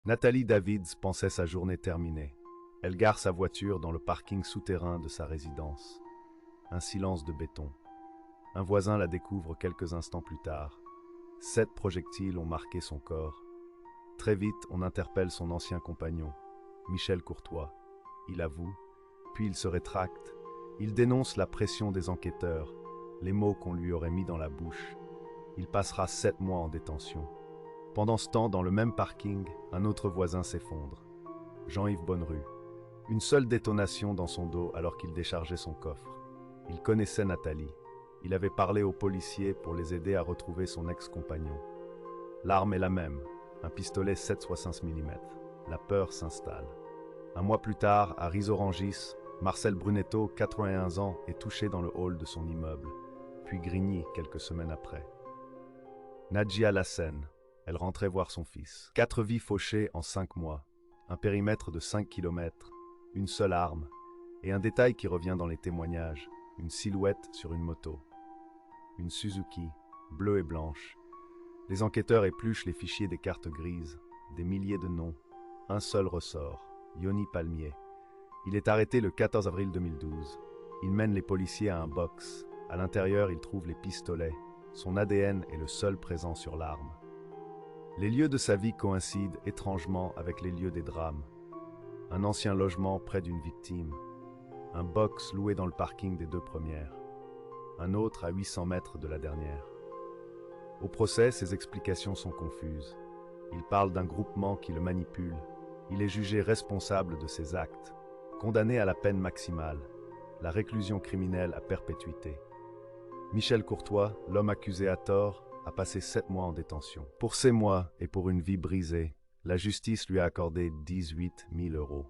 Nathalie Davids pensait sa journée terminée. Elle gare sa voiture dans le parking souterrain de sa résidence. Un silence de béton. Un voisin la découvre quelques instants plus tard. 7 projectiles ont marqué son corps. Très vite, on interpelle son ancien compagnon, Michel Courtois. Il avoue, puis il se rétracte. Il dénonce la pression des enquêteurs, les mots qu'on lui aurait mis dans la bouche. Il passera 7 mois en détention. Pendant ce temps, dans le même parking, un autre voisin s'effondre. Jean-Yves Bonnerue. Une seule détonation dans son dos alors qu'il déchargeait son coffre. Il connaissait Nathalie. Il avait parlé aux policiers pour les aider à retrouver son ex-compagnon. L'arme est la même, un pistolet 7,62 mm. La peur s'installe. Un mois plus tard, à Rizorangis, Marcel Brunetto, 81 ans, est touché dans le hall de son immeuble, puis Grigny quelques semaines après. Nadjia Lassen, elle rentrait voir son fils. 4 vies fauchées en 5 mois, un périmètre de 5 km, une seule arme, et un détail qui revient dans les témoignages, une silhouette sur une moto. Une Suzuki, bleue et blanche. Les enquêteurs épluchent les fichiers des cartes grises, des milliers de noms. Un seul ressort, Yoni Palmier. Il est arrêté le 14 avril 2012. Il mène les policiers à un box. À l'intérieur, il trouve les pistolets. Son ADN est le seul présent sur l'arme. Les lieux de sa vie coïncident étrangement avec les lieux des drames. Un ancien logement près d'une victime. Un box loué dans le parking des 2 premières. Un autre à 800 mètres de la dernière. Au procès, ses explications sont confuses. Il parle d'un groupement qui le manipule. Il est jugé responsable de ses actes, condamné à la peine maximale, la réclusion criminelle à perpétuité. Michel Courtois, l'homme accusé à tort, a passé 7 mois en détention. Pour ces mois et pour une vie brisée, la justice lui a accordé 18 000 €.